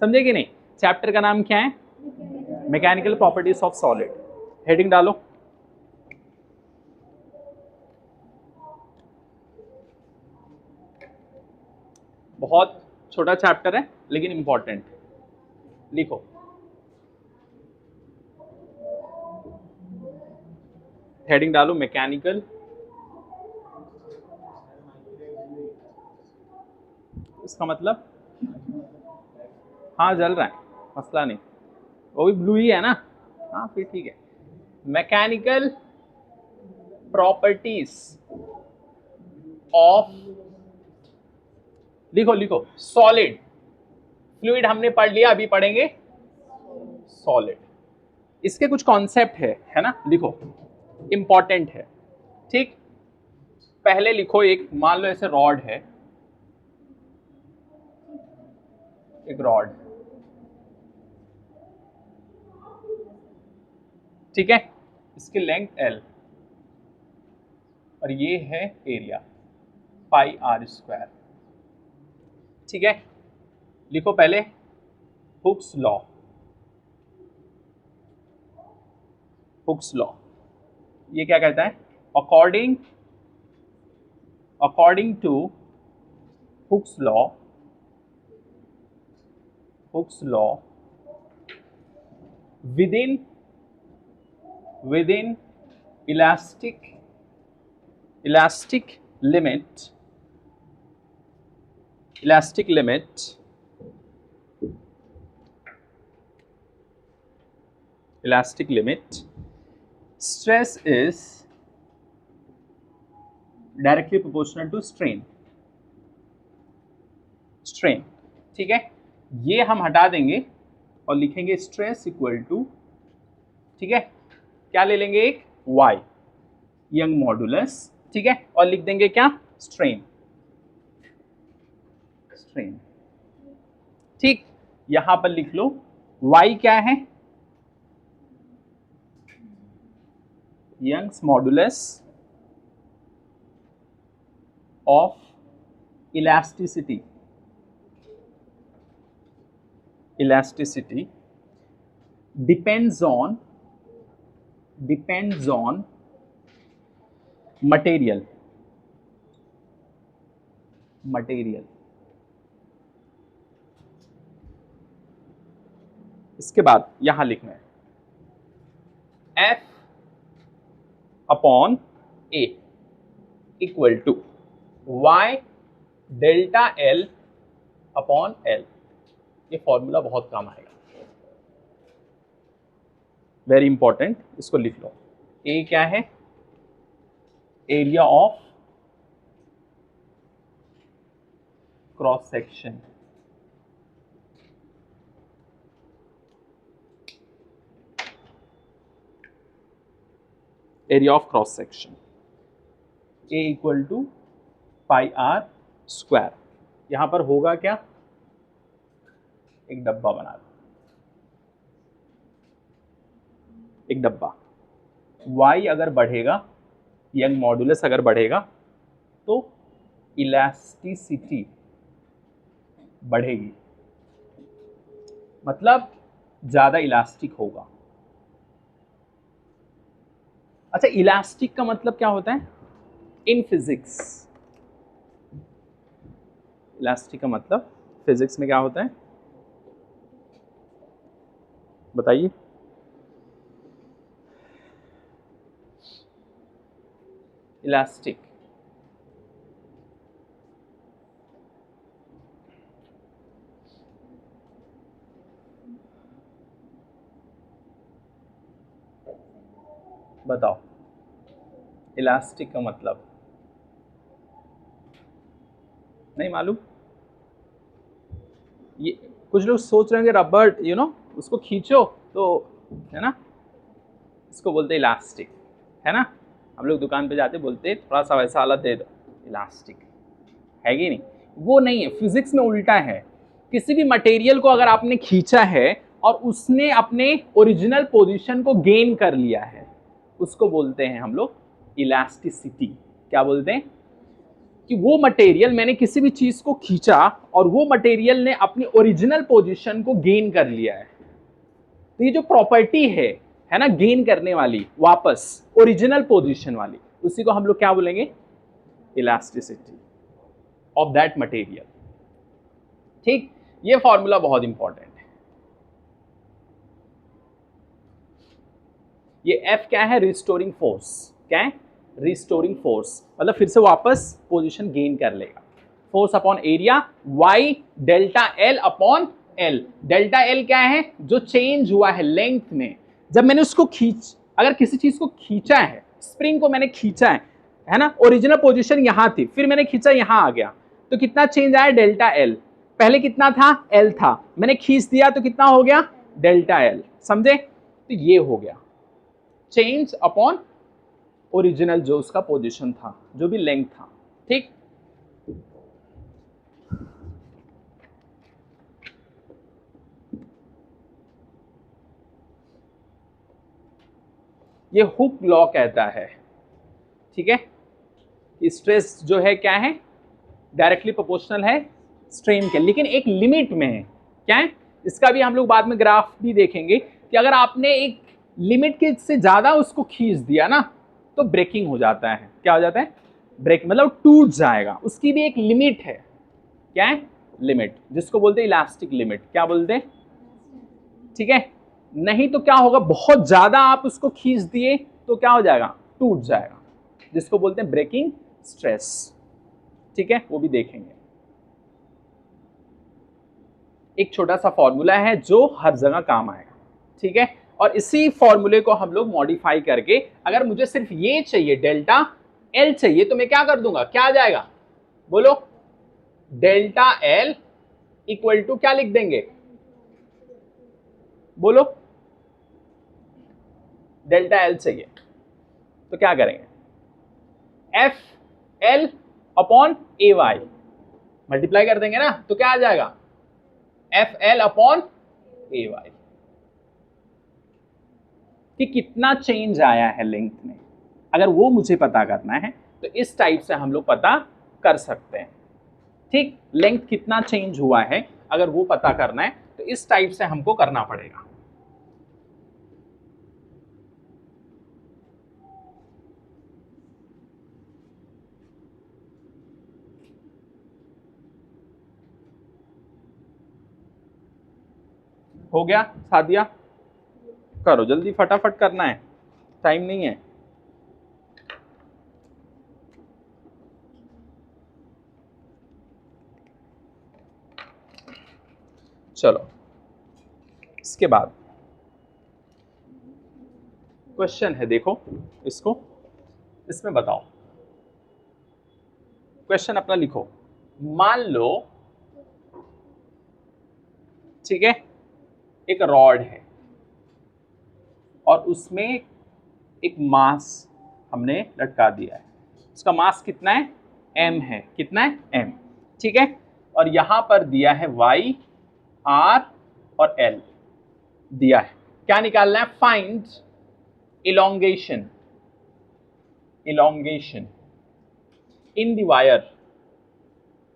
समझे कि नहीं? चैप्टर का नाम क्या है? Mechanical properties of solid. Heading डालो। बहुत छोटा चैप्टर है लेकिन इंपॉर्टेंट। लिखो हेडिंग डालो मैकेनिकल, इसका मतलब हाँ जल रहा है, मसला नहीं, वो भी ब्लू ही है ना, हाँ फिर ठीक है। मैकेनिकल प्रॉपर्टीज ऑफ, लिखो लिखो सॉलिड। फ्लूइड हमने पढ़ लिया, अभी पढ़ेंगे सॉलिड। इसके कुछ कॉन्सेप्ट है ना, लिखो, इंपॉर्टेंट है। ठीक, पहले लिखो एक, मान लो ऐसे रॉड है, एक रॉड, ठीक है, इसकी लेंथ L और ये है एरिया पाई आर स्क्वायर। ठीक है, लिखो पहले हुक्स लॉ। हुक्स लॉ ये क्या कहता है? According to Hooke's law within elastic limit stress is directly proportional to strain। ठीक है, ये हम हटा देंगे और लिखेंगे स्ट्रेस इक्वल टू, ठीक है, क्या ले लेंगे, एक y यंग मॉडुलस, ठीक है, और लिख देंगे क्या, स्ट्रेन। ठीक, यहां पर लिख लो y क्या है, young's modulus of elasticity depends on material। इसके बाद यहां लिखना है F upon A equal to Y delta L upon L। ये फॉर्मूला बहुत काम आएगा, वेरी इंपॉर्टेंट, इसको लिख लो। A क्या है, area of cross section, area of cross section A equal to pi r square. यहां पर होगा क्या, एक डब्बा बना दो, एक डब्बा। y अगर बढ़ेगा, यंग मॉडुलस अगर बढ़ेगा तो इलास्टिसिटी बढ़ेगी, मतलब ज्यादा इलास्टिक होगा। अच्छा, इलास्टिक का मतलब क्या होता है इन फिजिक्स? इलास्टिक का मतलब फिजिक्स में क्या होता है, बताइए। इलास्टिक बताओ, इलास्टिक का मतलब नहीं मालूम? ये कुछ लोग सोच रहे हैं कि रबर उसको खींचो तो, है ना, इसको बोलते हैं इलास्टिक, है ना। हम लोग दुकान पे जाते बोलते थोड़ा सा वैसा वाला दे दो, इलास्टिक है कि नहीं? वो नहीं है, फिजिक्स में उल्टा है। किसी भी मटेरियल को अगर आपने खींचा है और उसने अपने ओरिजिनल पोजीशन को गेन कर लिया है, उसको बोलते हैं हम लोग इलास्टिसिटी। क्या बोलते हैं? कि वो मटेरियल, मैंने किसी भी चीज को खींचा और वो मटेरियल ने अपनी ओरिजिनल पोजीशन को गेन कर लिया है। तो ये जो प्रॉपर्टी है ना, गेन करने वाली वापस ओरिजिनल पोजीशन वाली, उसी को हम लोग क्या बोलेंगे, इलास्टिसिटी ऑफ दैट मटेरियल। ठीक, ये फॉर्मूला बहुत इंपॉर्टेंट है। ये F क्या है, रिस्टोरिंग फोर्स। क्या है, रिस्टोरिंग फोर्स, मतलब फिर से वापस पोजीशन गेन कर लेगा। Force upon area, Y delta L upon L। Delta L क्या है, जो चेंज हुआ है लेंथ में। जब मैंने उसको अगर किसी चीज को खींचा है, स्प्रिंग को मैंने खींचा है ना, ओरिजिनल पोजीशन यहां थी, फिर मैंने खींचा यहां आ गया, तो कितना चेंज आया, डेल्टा L। पहले कितना था, L था, मैंने खींच दिया तो कितना हो गया, डेल्टा L। समझे, तो ये हो गया चेंज अपॉन ओरिजिनल जो उसका पोजीशन था, जो भी लेंथ था। ठीक, ये हुक लॉ कहता है, ठीक है, कि स्ट्रेस जो है क्या है, डायरेक्टली प्रोपोर्शनल है स्ट्रेन के, लेकिन एक लिमिट में है। क्या है, इसका भी हम लोग बाद में ग्राफ भी देखेंगे कि अगर आपने एक लिमिट के से ज्यादा उसको खींच दिया ना, तो ब्रेकिंग हो जाता है। क्या हो जाता है, ब्रेक, मतलब टूट जाएगा। उसकी भी एक लिमिट है। क्या है, लिमिट, जिसको बोलते हैं इलास्टिक लिमिट। क्या बोलते हैं, ठीक है, नहीं तो क्या होगा, बहुत ज्यादा आप उसको खींच दिए तो क्या हो जाएगा, टूट जाएगा, जिसको बोलते हैं ब्रेकिंग स्ट्रेस। ठीक है, वो भी देखेंगे। एक छोटा सा फॉर्मूला है जो हर जगह काम आएगा। ठीक है, और इसी फॉर्मूले को हम लोग मॉडिफाई करके, अगर मुझे सिर्फ ये चाहिए, डेल्टा L चाहिए, तो मैं क्या कर दूंगा, क्या आ जाएगा, बोलो, डेल्टा L इक्वल टू क्या लिख देंगे, बोलो, डेल्टा L चाहिए तो क्या करेंगे, FL अपॉन AY मल्टीप्लाई कर देंगे ना, तो क्या आ जाएगा, FL अपॉन AY, कि कितना चेंज आया है लेंथ में। अगर वो मुझे पता करना है तो इस टाइप से हम लोग पता कर सकते हैं। ठीक, लेंथ कितना चेंज हुआ है, अगर वो पता करना है तो इस टाइप से हमको करना पड़ेगा। हो गया सादिया, करो जल्दी, फटाफट करना है, टाइम नहीं है। चलो, इसके बाद क्वेश्चन है, देखो इसको, इसमें बताओ, क्वेश्चन अपना लिखो। मान लो, ठीक है, एक रॉड है और उसमें एक मास हमने लटका दिया है। उसका मास कितना है, m है। कितना है, m। ठीक है, और यहां पर दिया है y, r और l दिया है। क्या निकालना है, find elongation, elongation in the wire,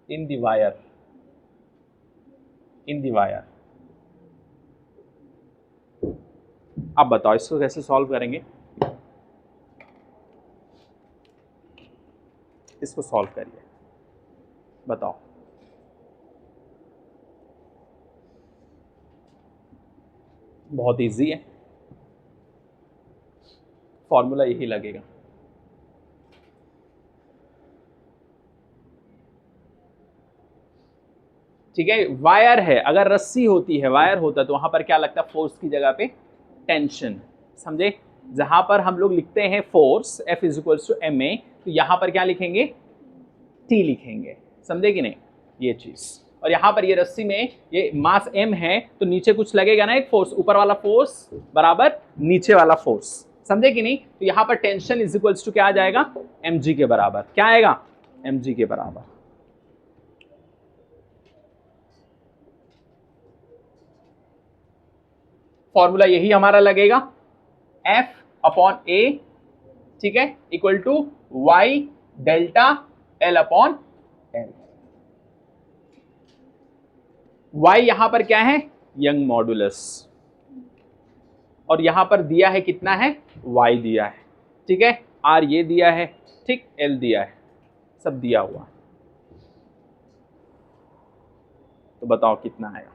in the wire, in the wire. अब बताओ इसको कैसे सॉल्व करेंगे, इसको सॉल्व करिए, बताओ। बहुत इजी है, फॉर्मूला यही लगेगा। ठीक है, वायर है, अगर रस्सी होती है, वायर होता तो वहां पर क्या लगता है, फोर्स की जगह पे टेंशन। समझे, जहां पर हम लोग लिखते हैं force F is equal to ma, तो यहां पर क्या लिखेंगे, T लिखेंगे। समझे कि नहीं, ये चीज। और यहां पर ये रस्सी में ये मास m है, तो नीचे कुछ लगेगा ना, एक फोर्स, ऊपर वाला फोर्स बराबर नीचे वाला फोर्स। समझे कि नहीं, तो यहां पर टेंशन इज इक्वल टू क्या आ जाएगा, mg के बराबर। क्या आएगा, mg के बराबर। फॉर्मूला यही हमारा लगेगा, F अपॉन A, ठीक है, equal to Y delta L upon y यहां पर क्या है, यंग मॉडुलस, और यहां पर दिया है कितना है, y दिया है, ठीक है, r ये दिया है, ठीक, l दिया है, सब दिया हुआ है। तो बताओ कितना आएगा।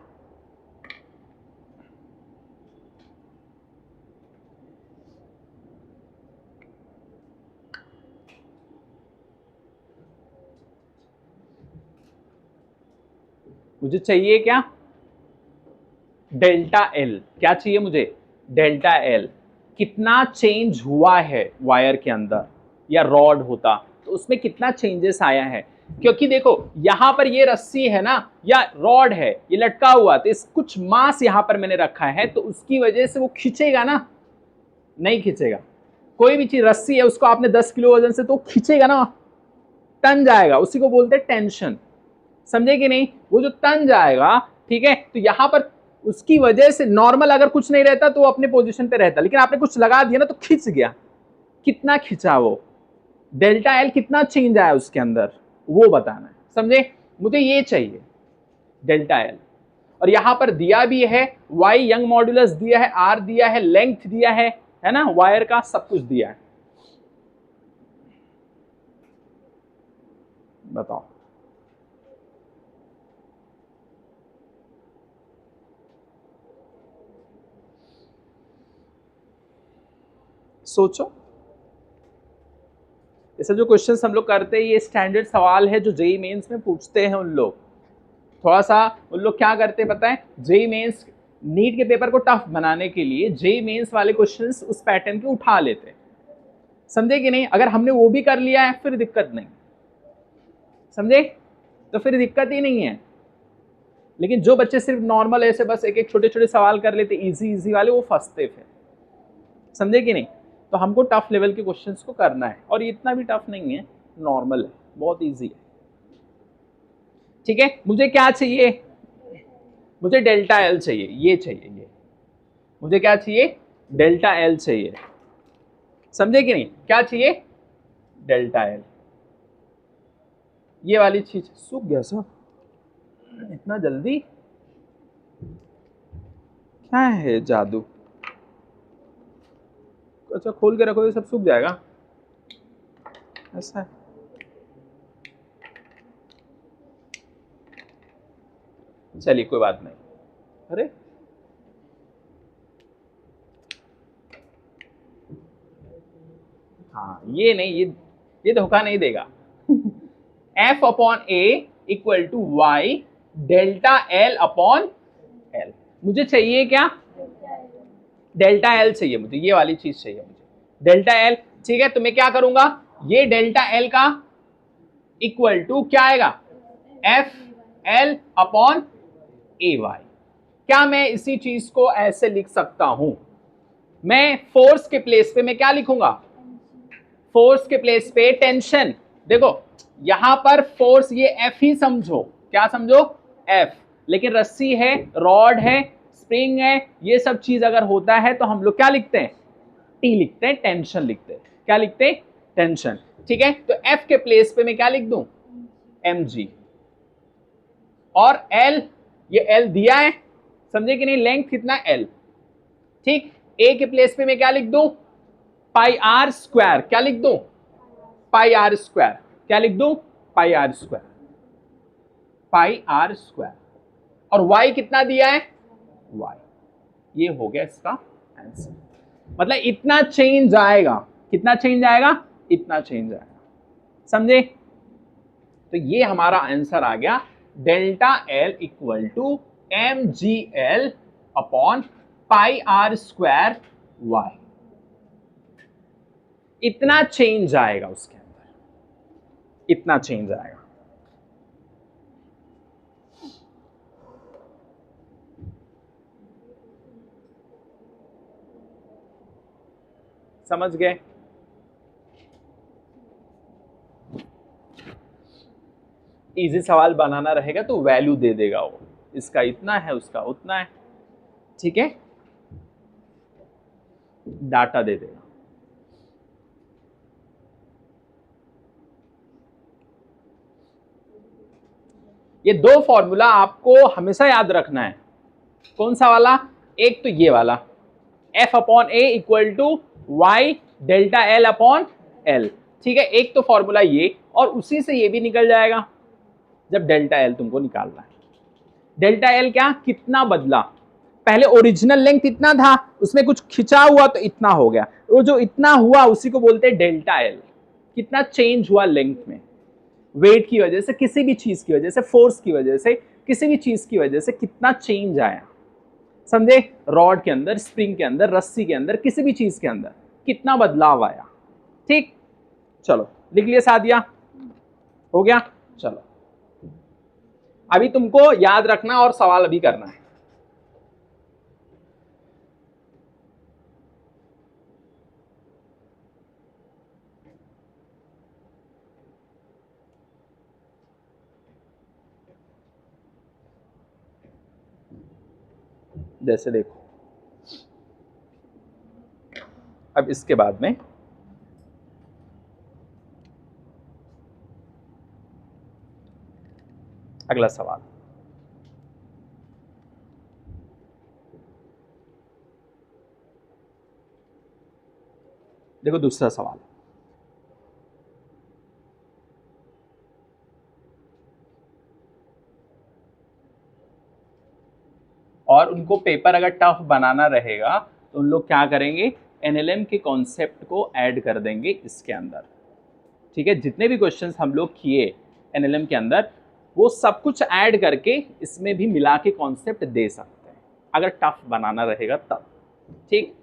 मुझे चाहिए क्या, डेल्टा एल, क्या चाहिए मुझे, डेल्टा एल, कितना चेंज हुआ है वायर के अंदर, या रॉड होता तो उसमें कितना चेंजेस आया है। क्योंकि देखो यहां पर ये रस्सी है ना, या रॉड है, ये लटका हुआ, तो इस कुछ मास यहां पर मैंने रखा है, तो उसकी वजह से वो खींचेगा ना, नहीं खींचेगा। कोई भी चीज, रस्सी है, उसको आपने 10 किलो वजन से तो खींचेगा ना, तन जाएगा, उसी को बोलते हैं टेंशन, समझे कि नहीं, वो जो तन जाएगा, ठीक है। तो यहां पर उसकी वजह से नॉर्मल अगर कुछ नहीं रहता तो वो अपने पोजीशन पे रहता, लेकिन आपने कुछ लगा दिया ना तो खिंच गया, कितना खिंचा वो, डेल्टा एल कितना चेंज आया उसके अंदर, वो बताना है, समझे। मुझे ये चाहिए डेल्टा एल, और यहां पर दिया भी है वाई यंग मॉड्यूलस दिया है, आर दिया है, लेंथ दिया है ना, वायर का सब कुछ दिया है। बताओ सोचो। ये सब जो क्वेश्चंस हम लोग करते हैं ये स्टैंडर्ड सवाल है जो जेई मेंस में पूछते हैं उन लोग। थोड़ा सा उन लोग क्या करते हैं पता है, जेई मेंस नीट के पेपर को टफ बनाने के लिए जेई मेंस वाले क्वेश्चंस उस पैटर्न के उठा लेते हैं, समझे कि नहीं। अगर हमने वो भी कर लिया है फिर दिक्कत नहीं, समझे, तो फिर दिक्कत ही नहीं है। लेकिन जो बच्चे सिर्फ नॉर्मल ऐसे बस एक एक छोटे छोटे सवाल कर लेते इजी इजी वाले, वो फंसते फिर, समझे कि नहीं। तो हमको टफ लेवल के क्वेश्चंस को करना है, और ये इतना भी टफ नहीं है, नॉर्मल है, बहुत इजी है, ठीक है। मुझे क्या चाहिए, मुझे डेल्टा एल चाहिए, ये चाहिए, ये मुझे क्या चाहिए, डेल्टा एल चाहिए, समझे कि नहीं, क्या चाहिए, डेल्टा एल, ये वाली चीज। सूख गया सब इतना जल्दी, क्या है जादू। अच्छा खोल के रखो, ये सब सूख जाएगा, ऐसा है। चलिए कोई बात नहीं। अरे हाँ ये नहीं, ये धोखा नहीं देगा। F upon A equal to Y delta L upon L, मुझे चाहिए क्या, डेल्टा एल चाहिए मुझे, ये वाली चीज चाहिए मुझे, डेल्टा एल, ठीक है। तो मैं क्या करूंगा, ये डेल्टा एल का इक्वल टू क्या आएगा, F L upon A Y. क्या मैं इसी चीज को ऐसे लिख सकता हूं, मैं फोर्स के प्लेस पे मैं क्या लिखूंगा, फोर्स के प्लेस पे टेंशन, देखो यहां पर फोर्स ये एफ ही समझो, क्या समझो, एफ, लेकिन रस्सी है, रॉड है, स्प्रिंग है, ये सब चीज अगर होता है तो हम लोग क्या लिखते हैं, टी लिखते हैं, टेंशन लिखते हैं, क्या लिखते हैं, टेंशन, ठीक है। तो एफ के प्लेस पे मैं क्या लिख दूं, एम जी, और एल, ये एल दिया है, समझे कि नहीं, लेंथ कितना एल, ठीक। ए के प्लेस पे मैं क्या लिख दूं, पाई आर स्क्वायर, क्या लिख दूं, पाई आर स्क्वायर, क्या लिख दूं, pi r square, pi r square, और y कितना दिया है, y, ये हो गया इसका आंसर। मतलब इतना चेंज आएगा, कितना चेंज आएगा, इतना चेंज आएगा, समझे। तो ये हमारा आंसर आ गया, delta L equal to M G L upon pi r square Y, इतना चेंज आएगा उसके अंदर, इतना चेंज आएगा। समझ गए। इजी सवाल बनाना रहेगा तो वैल्यू दे देगा वो, इसका इतना है, उसका उतना है, ठीक है, डाटा दे देगा। ये दो फॉर्मूला आपको हमेशा याद रखना है। कौन सा वाला? एक तो ये वाला, F upon A equal to Y delta L upon L, ठीक है। एक तो फॉर्मूला ये, और उसी से ये भी निकल जाएगा जब डेल्टा एल तुमको निकालना है। डेल्टा एल क्या, कितना बदला। पहले ओरिजिनल लेंथ इतना था, उसमें कुछ खिंचा हुआ तो इतना हो गया, वो जो इतना हुआ उसी को बोलते हैं डेल्टा एल। कितना चेंज हुआ लेंथ में, वेट की वजह से, किसी भी चीज की वजह से, फोर्स की वजह से, किसी भी चीज की वजह से कितना चेंज आया, समझे। रॉड के अंदर, स्प्रिंग के अंदर, रस्सी के अंदर, किसी भी चीज के अंदर कितना बदलाव आया, ठीक। चलो लिख लिया सादिया, हो गया। चलो अभी तुमको याद रखना और सवाल अभी करना है। जैसे देखो, अब इसके बाद में अगला सवाल, देखो दूसरा सवाल। और उनको पेपर अगर टफ बनाना रहेगा तो उन लोग क्या करेंगे, एनएलएम के कॉन्सेप्ट को ऐड कर देंगे इसके अंदर, ठीक है। जितने भी क्वेश्चंस हम लोग किए एनएलएम के अंदर, वो सब कुछ ऐड करके इसमें भी मिला के कॉन्सेप्ट दे सकते हैं अगर टफ बनाना रहेगा तब, ठीक।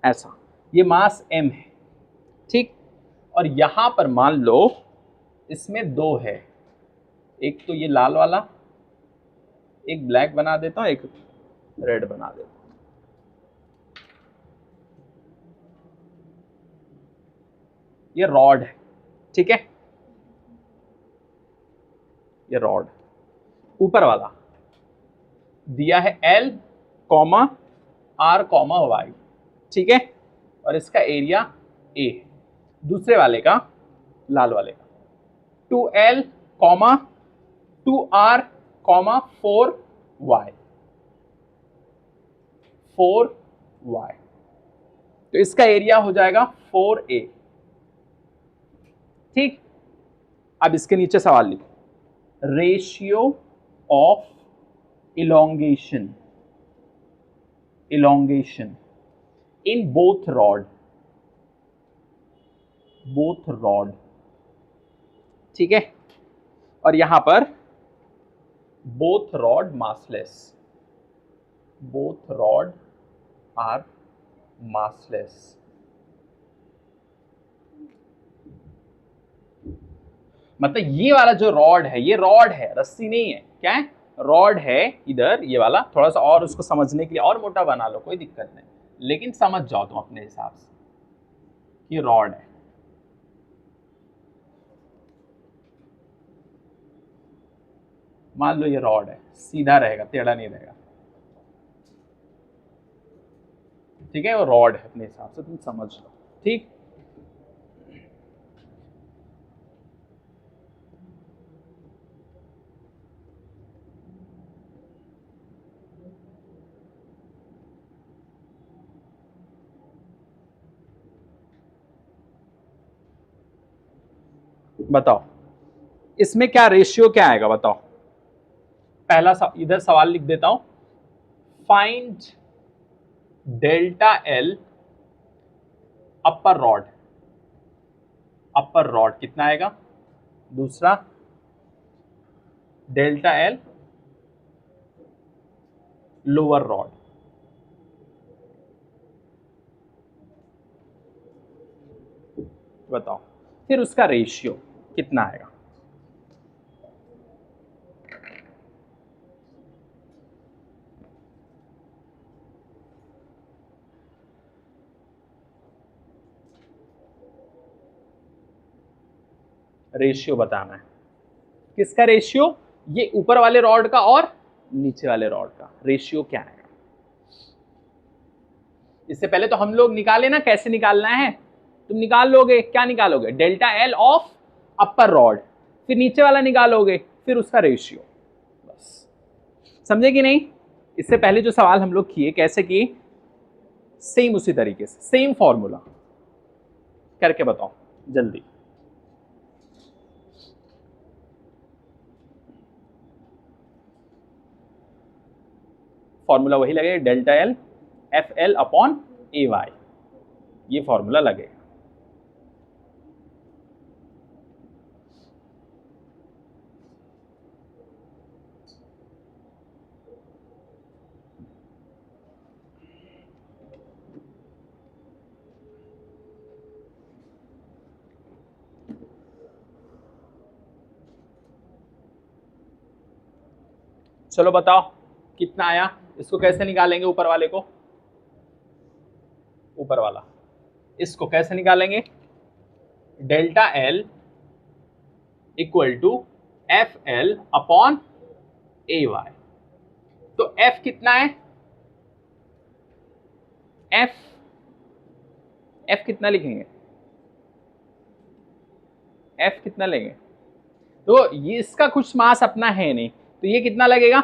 ऐसा, ये मास m है, ठीक। और यहां पर मान लो इसमें दो है, एक तो ये लाल वाला, एक ब्लैक बना देता हूं, एक रेड बना देता हूं। ये रॉड है, ठीक है। ये रॉड ऊपर वाला दिया है L, R, Y, ठीक है। और इसका एरिया A है। दूसरे वाले का, लाल वाले का 2L, 2R, 4Y, 4Y। तो इसका एरिया हो जाएगा 4A, ठीक। अब इसके नीचे सवाल लिखो, ratio of elongation in both rod, ठीक है। और यहां पर both rod massless, both rod are massless। मतलब ये वाला जो रॉड है, ये रॉड है, रस्सी नहीं है, क्या है, रॉड है इधर, ये वाला। थोड़ा सा और उसको समझने के लिए और मोटा बना लो, कोई दिक्कत नहीं, लेकिन समझ जाओ तुम अपने हिसाब से, ये रॉड है। मान लो ये रॉड है, सीधा रहेगा, टेढ़ा नहीं रहेगा, ठीक है। वो रॉड है, अपने हिसाब से तुम समझ लो, ठीक। बताओ इसमें क्या रेशियो क्या आएगा, बताओ। पहला इधर सवाल लिख देता हूं, फाइंड डेल्टा एल अपर रॉड कितना आएगा। दूसरा डेल्टा एल लोअर रॉड, बताओ फिर उसका रेशियो कितना आएगा। रेशियो बताना है, किसका रेशियो, ये ऊपर वाले रॉड का और नीचे वाले रॉड का रेशियो क्या आएगा। इससे पहले तो हम लोग निकाले ना, कैसे निकालना है, तुम निकाल लोगे, क्या निकालोगे, delta L of upper rod, फिर नीचे वाला निकालोगे, फिर उसका रेशियो, बस। समझे कि नहीं? इससे पहले जो सवाल हम लोग किए कैसे किए, सेम उसी तरीके से, सेम फॉर्मूला करके बताओ जल्दी। फॉर्मूला वही लगेगा, delta L F L upon A Y, ये फॉर्मूला लगेगा। चलो बताओ कितना आया, इसको कैसे निकालेंगे ऊपर वाले को, ऊपर वाला इसको कैसे निकालेंगे, delta L equal to F L upon A Y. तो एफ कितना है, एफ एफ कितना लिखेंगे, एफ कितना लेंगे, तो ये इसका कुछ मास अपना है नहीं, तो ये कितना लगेगा,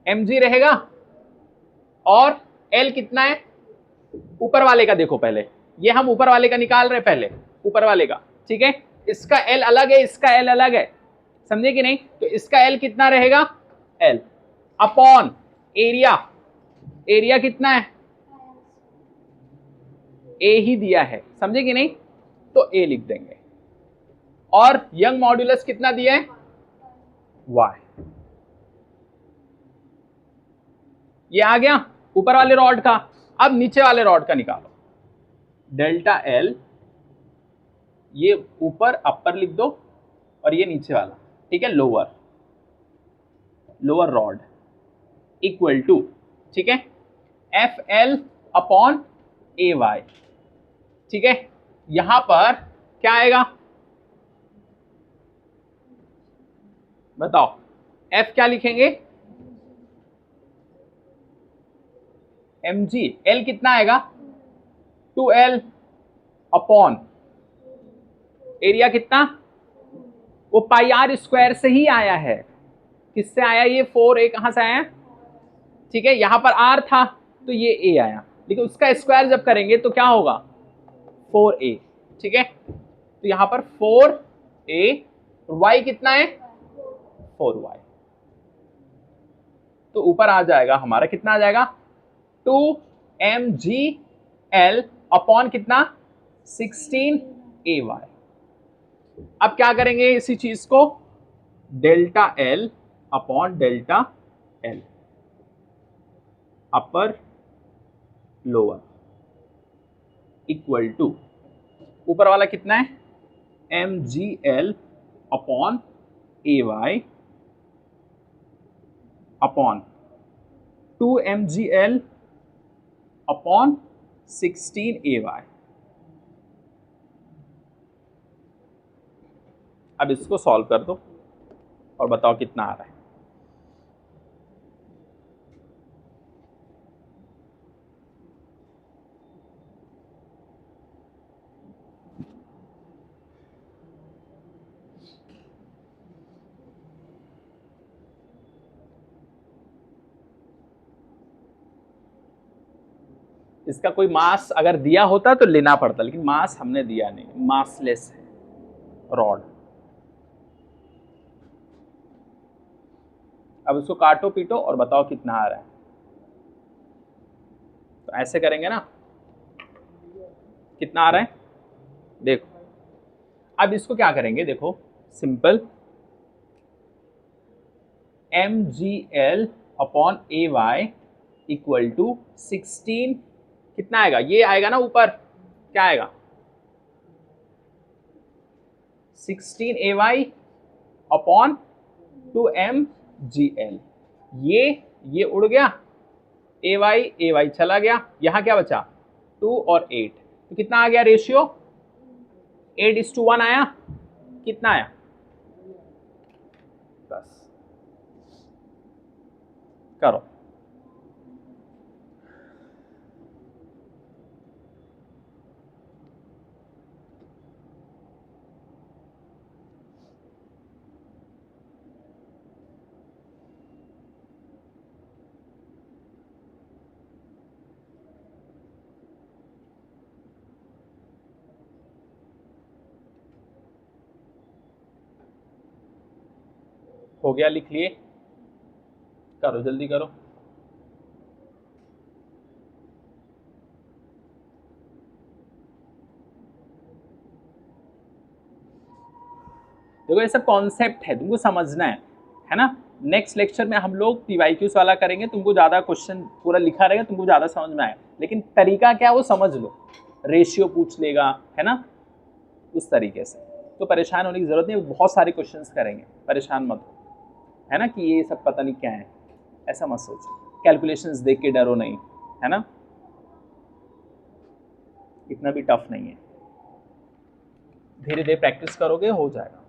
mg रहेगा, और l कितना है, ऊपर वाले का देखो पहले, ये हम ऊपर वाले का निकाल रहे हैं पहले, ऊपर वाले का, ठीक है। इसका l अलग है, इसका l अलग है, समझे कि नहीं? तो इसका l कितना रहेगा, l अपॉन एरिया, एरिया कितना है, a ही दिया है, समझे कि नहीं? तो a लिख देंगे, और यंग मॉड्यूलस कितना दिया है, y। ये आ गया ऊपर वाले रॉड का। अब नीचे वाले रॉड का निकालो, डेल्टा एल, ये ऊपर अपर लिख दो, और ये नीचे वाला, ठीक है, lower, lower rod equal to, ठीक है, F L upon A Y, ठीक है। यहां पर क्या आएगा, बताओ, एफ क्या लिखेंगे, mg, l कितना आएगा, 2l अपॉन एरिया कितना, वो पाई आर स्क्वायर से ही आया है, किससे आया, ये 4a कहां से आया, ठीक है, यहां पर r था तो ये a आया, लेकिन उसका स्क्वायर जब करेंगे तो क्या होगा, 4a, ठीक है। तो यहां पर 4a, y कितना है, 4y, तो ऊपर आ जाएगा हमारा, कितना आ जाएगा, 2mgl अपॉन कितना, 16ay। अब क्या करेंगे इसी चीज को, delta L upon delta L, upper lower equal to, ऊपर वाला कितना है, mgl upon ay upon 2mgl upon 16ay। अब इसको सॉल्व कर दो और बताओ कितना आ रहा है। इसका कोई मास अगर दिया होता तो लेना पड़ता, लेकिन मास हमने दिया नहीं, मासलेस है रॉड। अब इसको काटो पीटो और बताओ कितना आ रहा है। तो ऐसे करेंगे ना, कितना आ रहा है देखो। अब इसको क्या करेंगे देखो, simple, mgl upon A Y equal to 16, कितना आएगा, ये आएगा ना ऊपर, क्या आएगा, 16ay अपॉन 2mgl, ये उड़ गया, ay चला गया, यहां क्या बचा, 2 और 8, तो कितना आ गया रेशियो, 8:1 आया, कितना आया, बस करो। हो गया, लिख लिए, करो जल्दी करो। देखो ये सब कॉन्सेप्ट है, तुमको समझना है ना। नेक्स्ट लेक्चर में हम लोग पीवाईक्यूज वाला करेंगे, तुमको ज़्यादा क्वेश्चन पूरा लिखा रहेगा, तुमको ज़्यादा समझ में आएगा, लेकिन तरीका क्या है वो समझ लो। रेशियो पूछ लेगा, है ना, उस तरीके से। तो परेशान होने की ज़रूरत नहीं, बहुत सारे क्वेश्चंस करेंगे, परेशान मत हो, है ना, कि ये सब पता नहीं क्या है, ऐसा मत सोचो। कैलकुलेशंस देख के डरो नहीं, है ना, इतना भी टफ नहीं है, धीरे धीरे प्रैक्टिस करोगे हो जाएगा,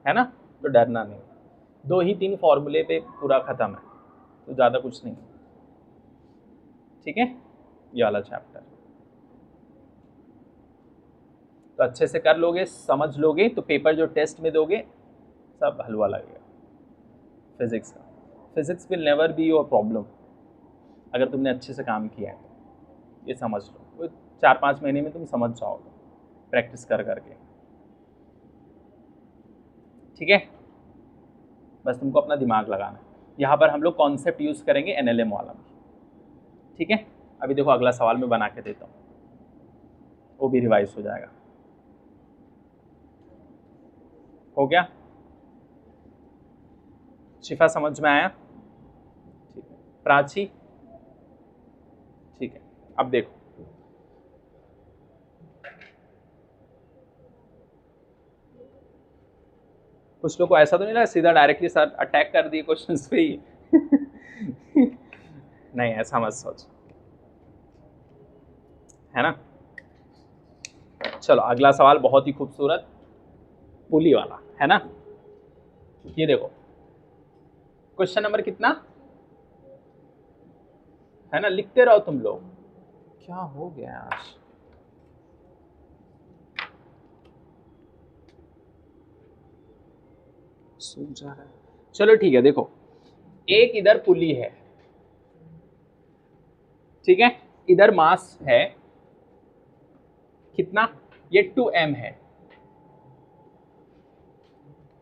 है ना, तो डरना नहीं। 2 ही 3 फॉर्मूले पे पूरा खत्म है, तो ज़्यादा कुछ नहीं, ठीक है, ये वाला चैप्टर तो अच्छे से कर लोगे, समझ लोगे, तो पेपर जो टेस्ट में दोगे सब हलवा लगेगा। फिजिक्स का, physics will never be your problem अगर तुमने अच्छे से काम किया है, ये समझ लो। वो 4-5 महीने में तुम समझ जाओगे प्रैक्टिस कर करके, ठीक है। बस तुमको अपना दिमाग लगाना है। यहाँ पर हम लोग कॉन्सेप्ट यूज़ करेंगे एनएलएम वाला में, ठीक है। अभी देखो अगला सवाल मैं बना के देता हूँ, वो भी रिवाइज हो जाएगा। हो गया, शिफा समझ में आया, ठीक है। प्राची, ठीक है। अब देखो कुछ लोग को ऐसा तो नहीं लगा सीधा डायरेक्टली सर अटैक कर दिए क्वेश्चंस पे ही नहीं, ऐसा मत सोच, है ना। चलो अगला सवाल बहुत ही खूबसूरत, पुली वाला, है ना। ये देखो क्वेश्चन नंबर कितना है ना, लिखते रहो तुम लोग। क्या हो गया आज, सूख जा रहा है। चलो ठीक है, देखो एक इधर पुली है, ठीक है, इधर मास है कितना, ये 2m है,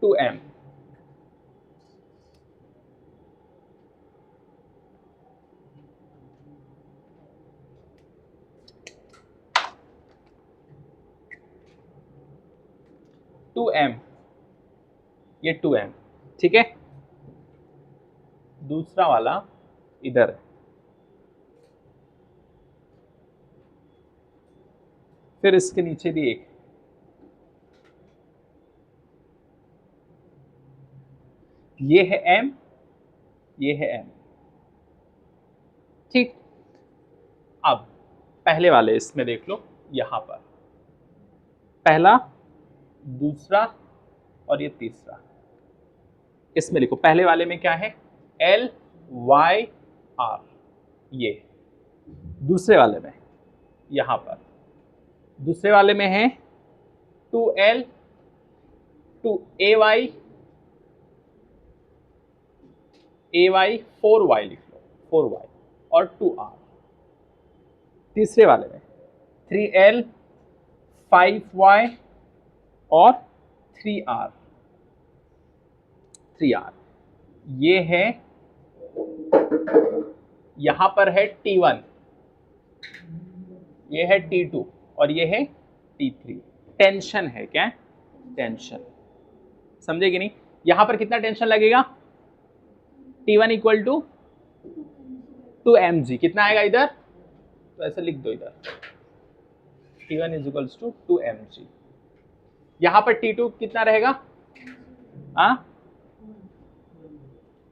2m, टू एम, ये 2m, ठीक है। दूसरा वाला इधर है, फिर इसके नीचे भी एक, ये है m, ये है m, ठीक। अब पहले वाले इसमें देख लो, यहां पर पहला, दूसरा और ये तीसरा, इसमें लिखो पहले वाले में क्या है, L Y R, ये दूसरे वाले में, यहां पर दूसरे वाले में है 2L 2AY AY 4Y लिख लो, 4Y और 2R। तीसरे वाले में 3L 5Y और 3R, 3R, ये है, यहां पर है T1, ये है T2 और ये है T3। टेंशन है क्या, टेंशन, समझे कि नहीं। यहां पर कितना टेंशन लगेगा, T1 इक्वल टू 2mg, कितना आएगा इधर, तो ऐसे लिख दो इधर, T1 is equals to 2mg। यहां पर T2 कितना रहेगा,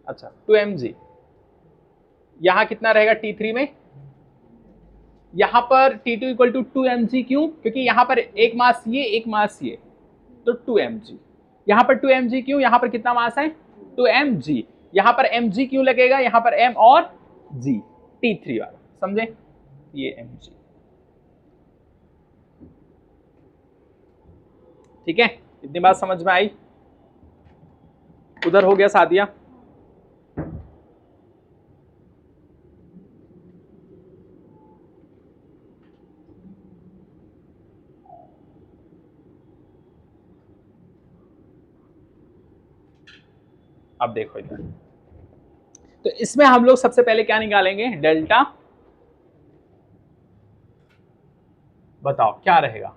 अच्छा 2mg। यहां कितना रहेगा T3 में, यहां पर T2 इक्वल टू 2mg, क्यों, क्योंकि यहां पर एक मास ये एक मास ये, तो 2mg। यहां पर 2mg क्यों, यहां पर कितना मास है 2mg, यहां पर mg क्यों लगेगा, यहां पर m और g, T3 वाला, समझे, ये mg, ठीक है। इतनी बात समझ में आई। उधर हो गया सादिया, अब देखो इधर, तो इसमें हम लोग सबसे पहले क्या निकालेंगे, डेल्टा, बताओ क्या रहेगा,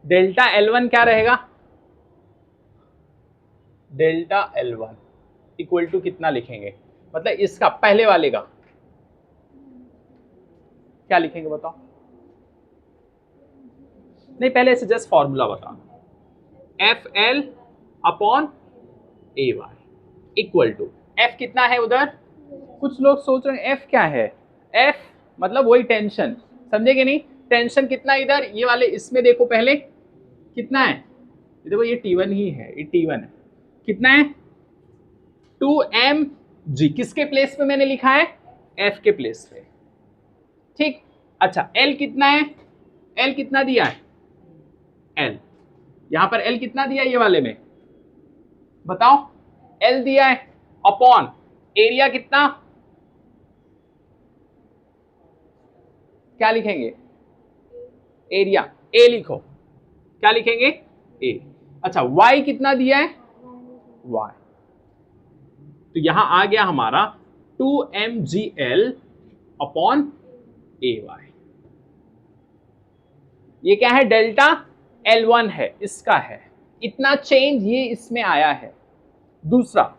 डेल्टा L1 क्या रहेगा, डेल्टा L1 इक्वल टू कितना लिखेंगे, मतलब इसका पहले वाले का क्या लिखेंगे बताओ, नहीं पहले से जस्ट फॉर्मूला बताओ, FL upon AY equal to, F कितना है उधर, कुछ लोग सोच रहे हैं F क्या है, F मतलब वही टेंशन, समझे कि नहीं, टेंशन कितना इधर ये वाले इसमें देखो पहले कितना है, देखो ये T1 ही है, ये T1 है, कितना है 2mg, किसके प्लेस पे मैंने लिखा है, F के प्लेस पे, ठीक। अच्छा L कितना है, L कितना दिया है, L यहां पर L कितना दिया है ये वाले में, बताओ, L दिया है, अपॉन एरिया कितना, क्या लिखेंगे, एरिया, A लिखो, क्या लिखेंगे A। अच्छा Y कितना दिया है, Y, तो यहां आ गया हमारा 2mgl अपॉन AY, ये क्या है, डेल्टा L1 है, इसका है, इतना चेंज ये इसमें आया है। दूसरा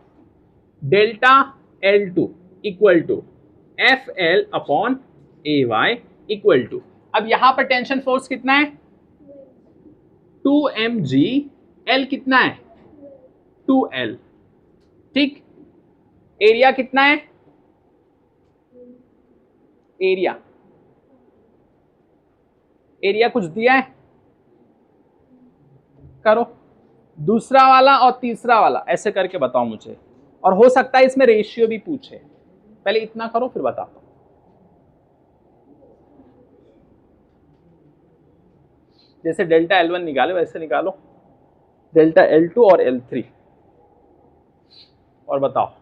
delta L2 equal to FL upon AY equal to, अब यहां पर टेंशन फोर्स कितना है 2mg, L कितना है 2L, ठीक, एरिया कितना है, एरिया, एरिया कुछ दिया है, करो दूसरा वाला और तीसरा वाला ऐसे करके बताओ मुझे, और हो सकता है इसमें रेशियो भी पूछे, पहले इतना करो फिर बताता हूं। जैसे डेल्टा L1 निकाले वैसे निकालो डेल्टा L2 और L3, और बताओ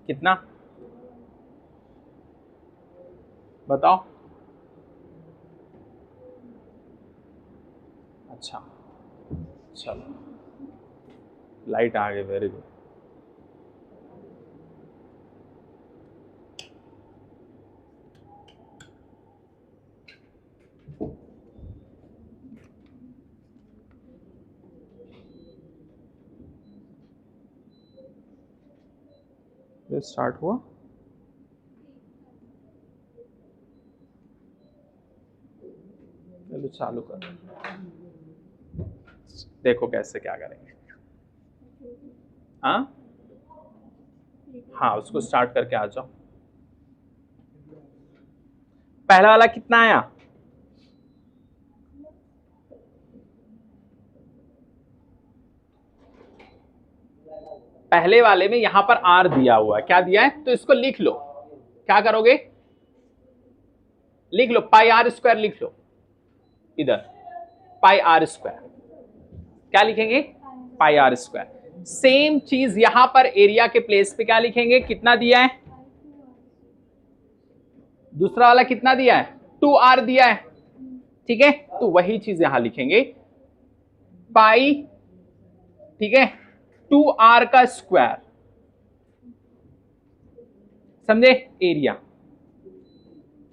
कितना, बताओ, अच्छा चलो लाइट आ गई, वेरी गुड, स्टार्ट हुआ, चलो चालू कर, देखो कैसे क्या करेंगे, हाँ हाँ उसको स्टार्ट करके आ जाओ। पहला वाला कितना आया, पहले वाले में यहां पर R दिया हुआ है, क्या दिया है, तो इसको लिख लो, क्या करोगे, लिख लो पाई R स्क्वायर, लिख लो इधर पाई R स्क्वायर, क्या लिखेंगे पाई R स्क्वायर। सेम चीज यहां पर एरिया के प्लेस पे क्या लिखेंगे, कितना दिया है, दूसरा वाला कितना दिया है 2R दिया है, ठीक है, तो वही चीज यहां लिखेंगे पाई, ठीक है 2R का स्क्वायर, समझे, एरिया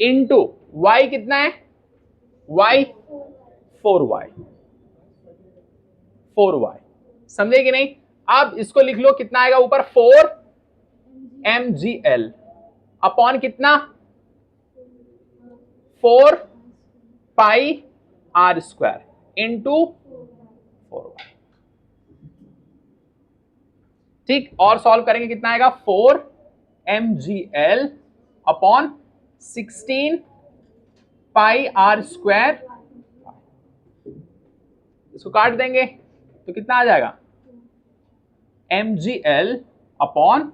इनटू Y कितना है, Y 4Y, 4Y, समझे कि नहीं। अब इसको लिख लो कितना आएगा ऊपर 4mgl अपॉन कितना 4 पाई R स्क्वायर इंटू 4Y, ठीक, और सॉल्व करेंगे कितना आएगा 4mgl अपॉन 16 पाई R स्क्वायर, इसको काट देंगे तो कितना आ जाएगा mgl अपॉन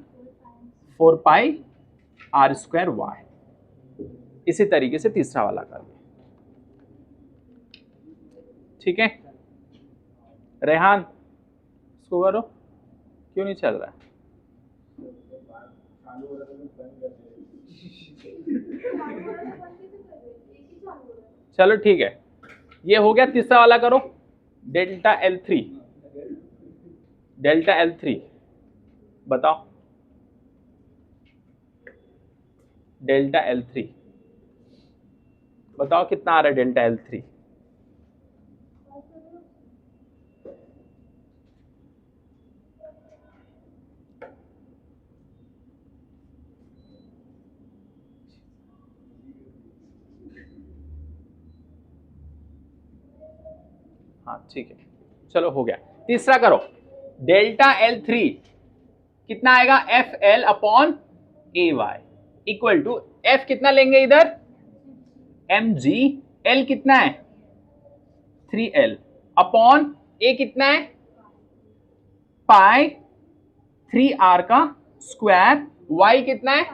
4 पाई R स्क्वायर Y। इसी तरीके से तीसरा वाला कर दिया, ठीक है रेहान, इसको करो, क्यों नहीं चल रहा है? चलो ठीक है, ये हो गया। तीसरा वाला करो, डेल्टा L3, डेल्टा L3 बताओ, डेल्टा L3 बताओ कितना आ रहा है डेल्टा L3? हाँ ठीक है, चलो हो गया। तीसरा करो, डेल्टा L3 कितना आएगा? FL upon AY equal to F कितना लेंगे इधर? mg, L कितना है? 3L अपॉन A कितना है? पाई 3R का स्क्वायर, Y कितना है?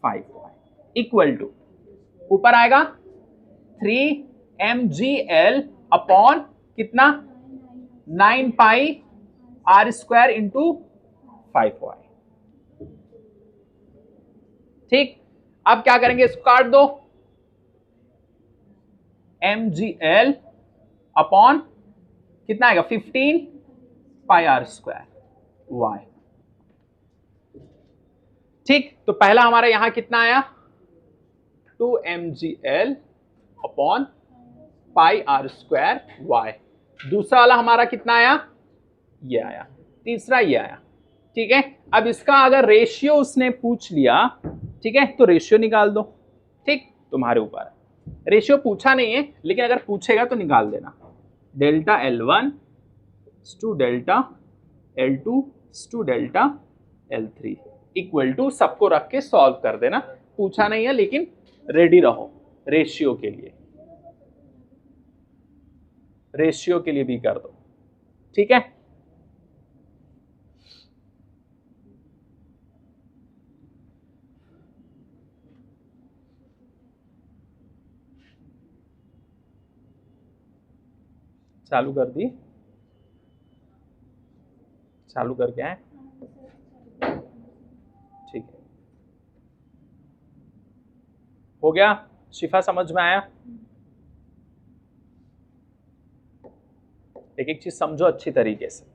5y इक्वल टू ऊपर आएगा 3mgl अपॉन कितना? 9 पाई R स्क्वायर इंटू 5y। ठीक, अब क्या करेंगे? इसको काट दो, mgl अपॉन कितना आएगा? 15 पाई R स्क्वायर y। ठीक, तो पहला हमारा यहां कितना आया? 2mgl upon pi R square y। दूसरा वाला हमारा कितना आया? ये आया। तीसरा ये आया। ठीक है, अब इसका अगर रेशियो उसने पूछ लिया, ठीक है, तो रेशियो निकाल दो। ठीक, तुम्हारे ऊपर है। रेशियो पूछा नहीं है, लेकिन अगर पूछेगा तो निकाल देना। Delta L1 to delta L2 to delta L3 equal to, सबको रख के सॉल्व कर देना। पूछा नहीं है, लेकिन रेडी रहो रेशियो के लिए, रेशियो के लिए भी कर दो। ठीक है, चालू कर दी, चालू करके आए। ठीक है, हो गया। शिफा समझ में आया? एक एक चीज समझो अच्छी तरीके से।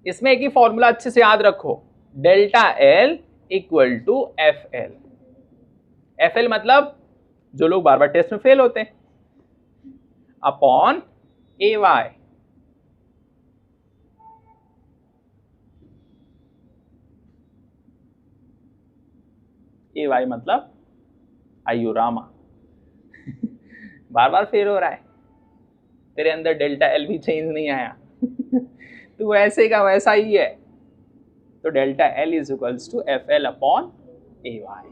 इसमें एक ही फॉर्मूला अच्छे से याद रखो, delta L equal to FL। FL मतलब जो लोग बार बार टेस्ट में फेल होते हैं, अपॉन AY। AY मतलब आयुरामा। बार बार फेल हो रहा है, तेरे अंदर डेल्टा L भी चेंज नहीं आया। तू वैसे का वैसा ही है। तो delta L is equals to FL upon AY।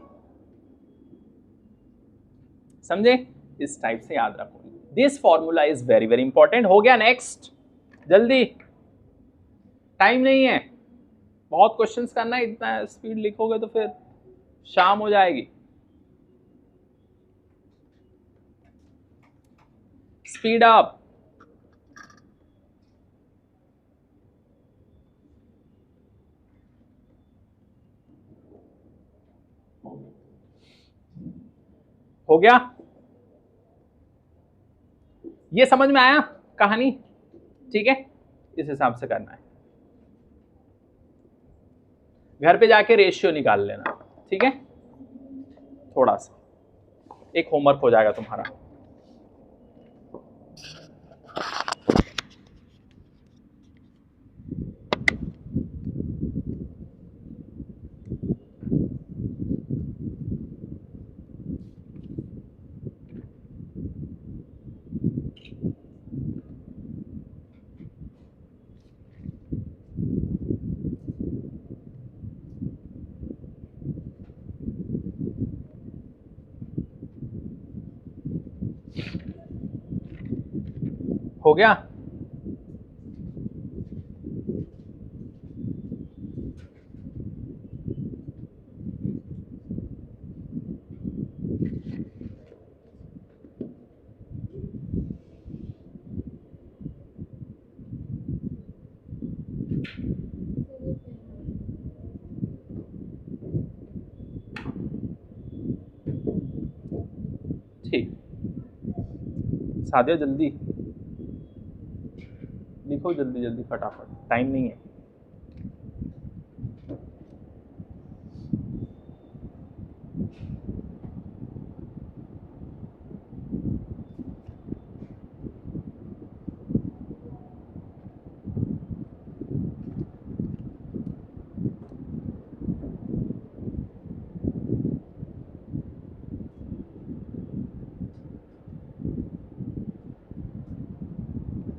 समझे? इस टाइप से याद रखो। This formula is very very important. हो गया, नेक्स्ट जल्दी, टाइम नहीं है, बहुत क्वेश्चंस करना है। इतना स्पीड लिखोगे तो फिर शाम हो जाएगी। Speed up. हो गया? ये समझ में आया कहानी? ठीक है, इस हिसाब से करना है। घर पे जाके रेशियो निकाल लेना। ठीक है, थोड़ा सा एक होमवर्क हो जाएगा तुम्हारा। हो गया? सादिया जल्दी लिखो, जल्दी जल्दी फटाफट, टाइम नहीं है।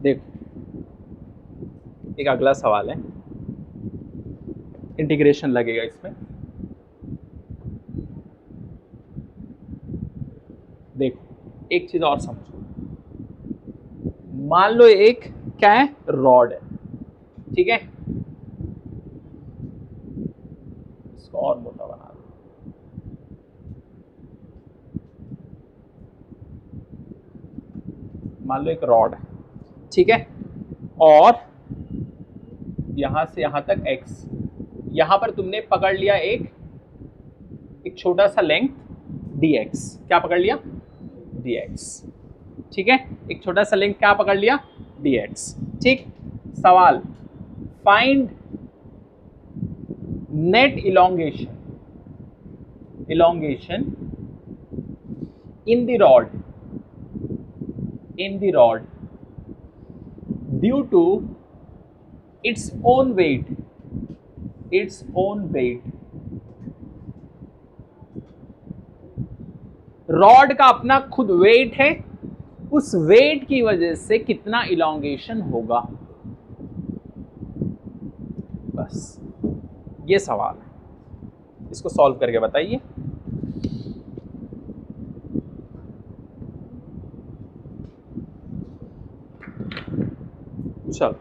देखो एक अगला सवाल है, इंटीग्रेशन लगेगा इसमें। देखो एक चीज और समझो, मान लो एक क्या है, रॉड है, ठीक है, इसको और मोटा बना दो। मान लो एक रॉड है, ठीक है, और यहां से यहां तक x, यहां पर तुमने पकड़ लिया एक छोटा सा लेंथ dx, क्या पकड़ लिया, dx, ठीक है, एक छोटा सा लेंथ क्या पकड़ लिया, dx, ठीक। सवाल, find net elongation in the rod due to its own weight, rod का अपना खुद वेट है, उस वेट की वजह से कितना इलोंगेशन होगा, बस ये सवाल है, इसको सॉल्व करके बताइए। चलो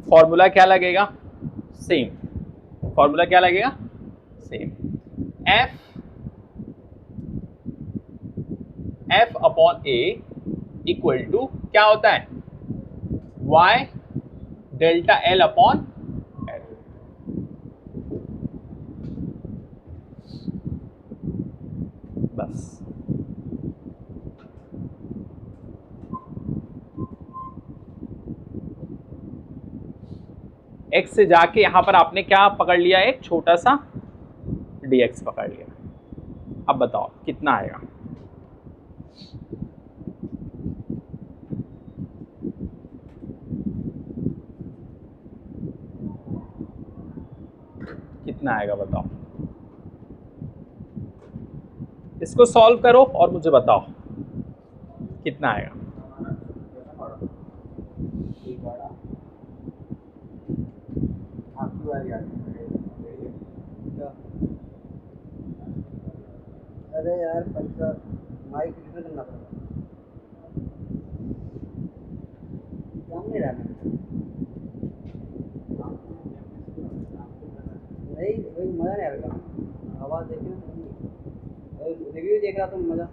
फॉर्मूला क्या लगेगा, सेम फॉर्मूला, क्या लगेगा, same, F upon A equal to क्या होता है, y delta L upon L. बस x से जाके यहां पर आपने क्या पकड़ लिया, एक छोटा सा dx पकड़ लिया। अब बताओ कितना आएगा, कितना आएगा बताओ, इसको सॉल्व करो और मुझे बताओ कितना आएगा। अरे यार पैसा माइक रिटर्न करना पड़ेगा, काम नहीं रहा नहीं, वही मज़ा नहीं आ रहा, आवाज़ देखिए, रिव्यू देख रहा तो मज़ा।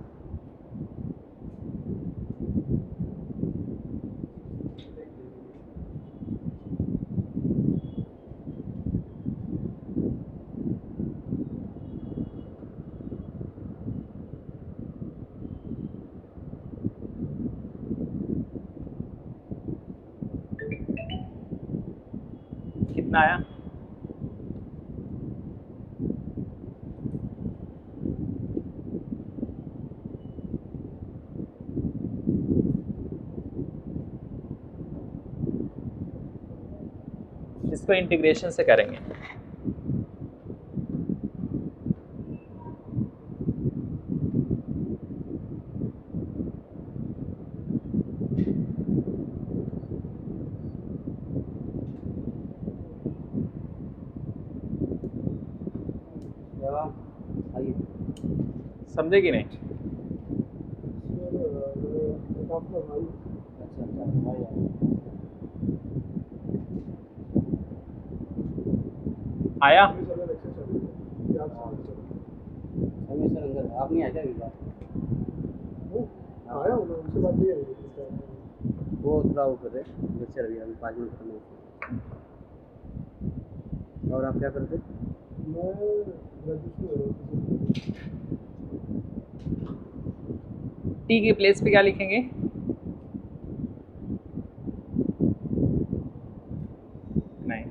कितना आया, इसको इंटीग्रेशन से करेंगे। समझे कि नहीं, आया? समीर सर अंदर आप नहीं आए क्या अभी बात? आया हूँ मैं, उनसे बात नहीं है मेरी। वो थोड़ा वो कर रहे लेक्चर अभी 5 मिनट खत्म हो। और आप क्या करते? मैं ग्रेजुएशन कर रहा हूँ। टी के प्लेस पे क्या लिखेंगे? नहीं,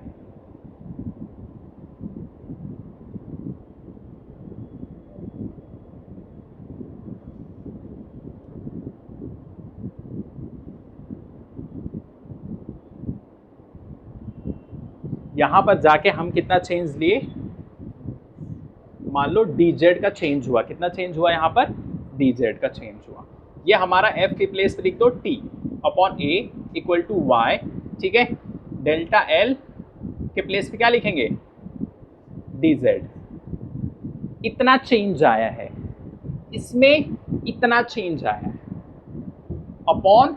यहां पर जाके हम कितना चेंज लिए? मान लो dz का चेंज हुआ। कितना चेंज हुआ यहाँ पर? dz का चेंज हुआ। ये हमारा f के प्लेस पे लिख दो t upon a equal to y, ठीक है। डेल्टा l के प्लेस पे क्या लिखेंगे? dz। इतना चेंज आया है, इसमें इतना चेंज आया है अपॉन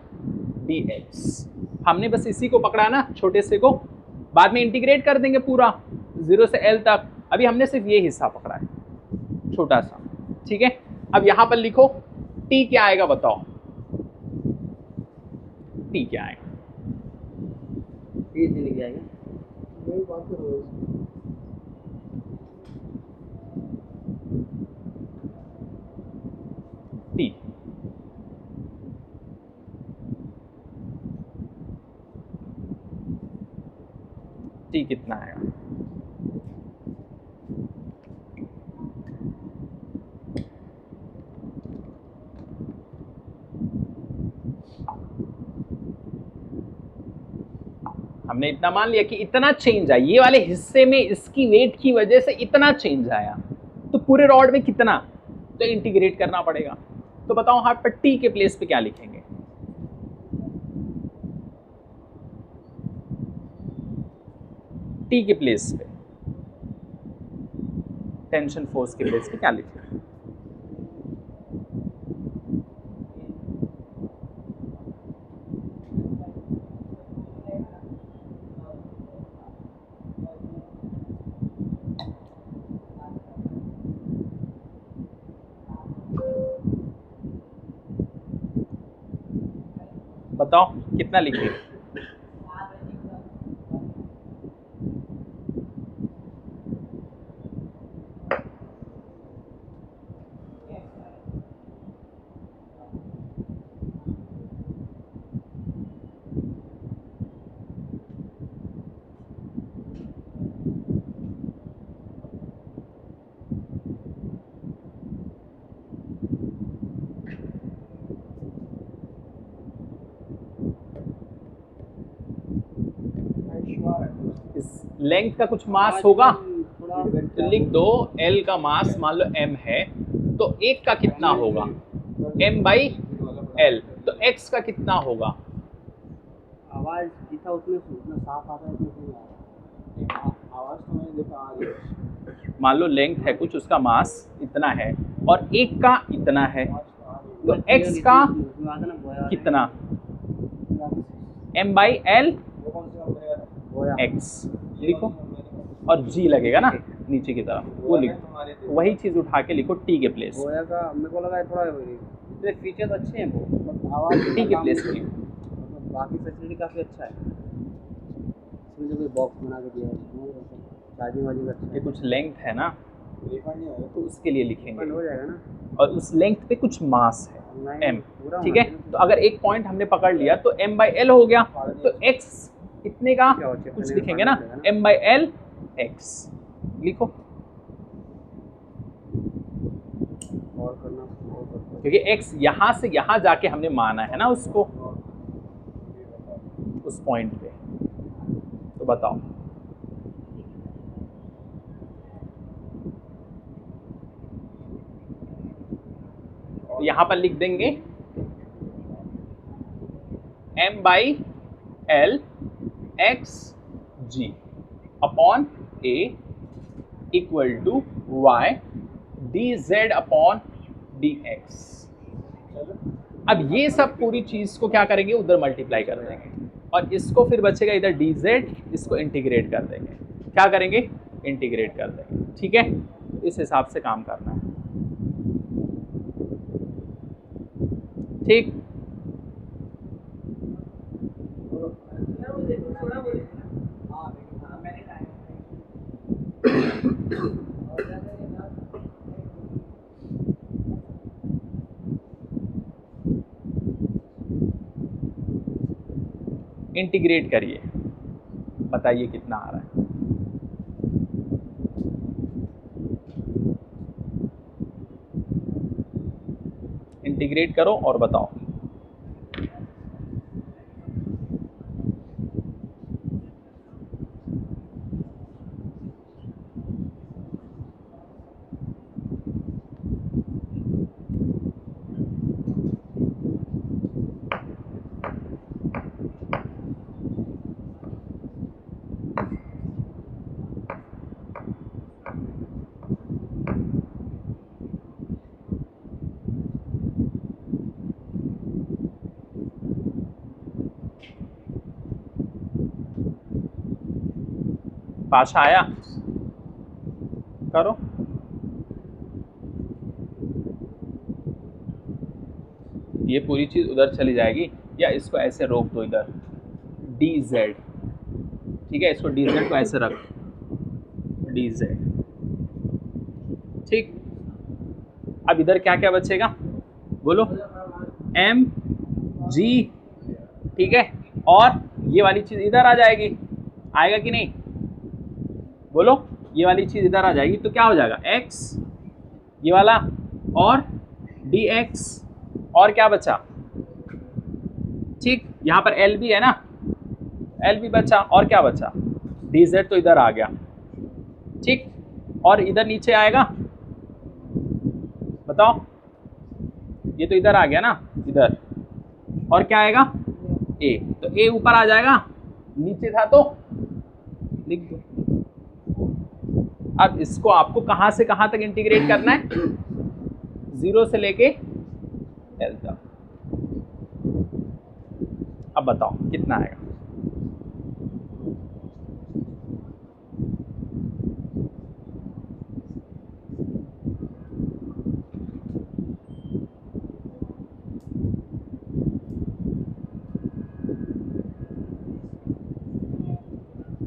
dx। हमने बस इसी को पकड़ा ना, छोटे से को, बाद में इंटीग्रेट कर देंगे पूरा 0 से l तक। अभी हमने सिर्फ ये हिस्सा पकड़ा है, छोटा सा, ठीक है। अब यहां पर लिखो t क्या आएगा बताओ? t क्या आएगा? तीस दिन लिख जाएगा। मैं बात कर रहा हूँ। t t कितना आएगा? हमने इतना मान लिया कि इतना चेंज आया, ये वाले हिस्से में इसकी वेट की वजह से इतना चेंज आया, तो पूरे रॉड में कितना, तो इंटीग्रेट करना पड़ेगा। तो बताओ यहाँ पर टी के प्लेस पे क्या लिखेंगे? टी के प्लेस पे, टेंशन फोर्स के प्लेस पे क्या लिखेंगे? बताओ कितना लिखेंगे? इस लेंथ का कुछ मास होगा, तो लिख दो L का मास मान लो m है, तो एक का कितना होगा? m by L। तो x का कितना होगा? आवाज जितना उसमें उतना साफ आता है उतना नहीं आ रहा। आवाज तो मैंने देखा आ रही है। मान लो लेंथ है कुछ, उसका मास इतना है और एक का इतना है, तो x का कितना? m बाई L x लिखो, और g लगेगा ना नीचे की तरफ, वो लिखो। वही चीज उठा के लिखो t के प्लेस पे। गोया का मेरे को लगा थोड़ा इसमें फीचर्स अच्छे हैं वो, बट आवाज t के प्लेस पे लिखो। मतलब बाकी फैसिलिटी काफ़ी अच्छा है। इसमें जो कोई बॉक्स बना के दिया है, चार्जिंग वार्जिंग अच्छा ये है। कुछ लेंथ है ना, तो उसके लिए लिखेंगे, हो जाएगा ना। और उस लेंथ पे कुछ मास है नहीं, m, पूरा ठीक है। तो अगर एक पॉइंट हमने पकड़ लिया तो m बाई L हो गया, तो x कितने का क्या हो, चेक कुछ करने में लिखेंगे ना, पानी लगेगा m बाई L x लिखो, और करना और क्योंकि x यहाँ से यहाँ जाके हमने माना है ना उसको, उस पॉइंट पे। तो बताओ तो यहाँ पर लिख देंगे m by L x g upon a equal to y dz upon dx। अब ये सब पूरी चीज को क्या करेंगे, उधर मल्टीप्लाई कर देंगे, और इसको फिर बचेगा इधर dz, इसको इंटीग्रेट कर देंगे। क्या करेंगे, इंटीग्रेट कर देंगे। ठीक है, इस हिसाब से काम करना है। ठीक, इंटीग्रेट करिए, बताइए कितना आ रहा है। इंटीग्रेट करो और बताओ। पाशा आया, करो। ये पूरी चीज उधर चली जाएगी, या इसको ऐसे रोक दो इधर, dz। ठीक है, इसको dz को ऐसे रख, dz। ठीक, अब इधर क्या क्या बचेगा बोलो, m g। ठीक है, और ये वाली चीज इधर आ जाएगी, आएगा कि नहीं बोलो, ये वाली चीज इधर आ जाएगी तो क्या हो जाएगा, x ये वाला और dx, और क्या बचा। ठीक, यहाँ पर l भी है ना, l भी बचा, और क्या बचा, dz तो इधर आ गया। ठीक, और इधर नीचे आएगा, बताओ, ये तो इधर आ गया ना, इधर, और क्या आएगा, a, तो a ऊपर आ जाएगा, नीचे था तो लिख दो। अब इसको आपको कहां से कहां तक इंटीग्रेट करना है, 0 से लेके l तक। अब बताओ कितना आएगा।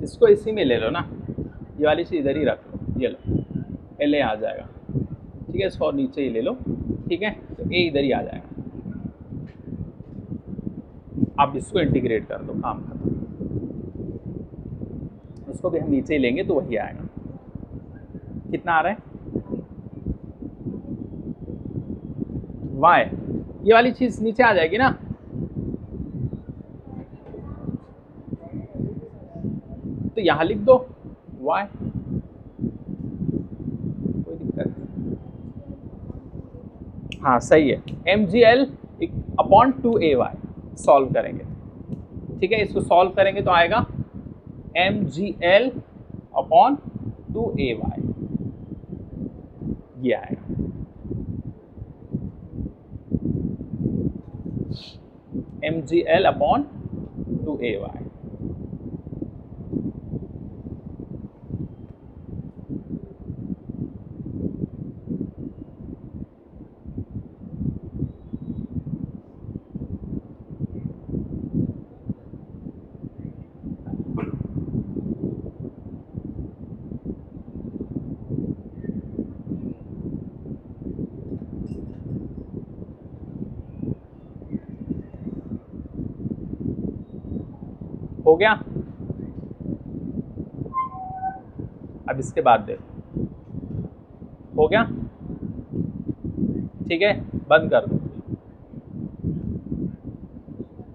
इसको इसी में ले लो ना, ये वाली चीज इधर ही रख लो, ये लो, एल आ जाएगा। ठीक है, इसको और नीचे ही ले लो। ठीक है, तो ए इधर ही आ जाएगा। आप इसको इंटीग्रेट कर दो, काम खत्म। उसको भी हम नीचे ही लेंगे तो वही आएगा। कितना आ रहा है, y, ये वाली चीज नीचे आ जाएगी ना, तो यहां लिख दो y, कोई दिक्कत नहीं। हाँ सही है, mgl अपॉन 2ay सॉल्व करेंगे। ठीक है, इसको सॉल्व करेंगे तो आएगा mgl अपॉन 2ay, ये आएगा। mgl upon 2ay। हो गया। अब इसके बाद देखो, हो गया। ठीक है, बंद कर दो।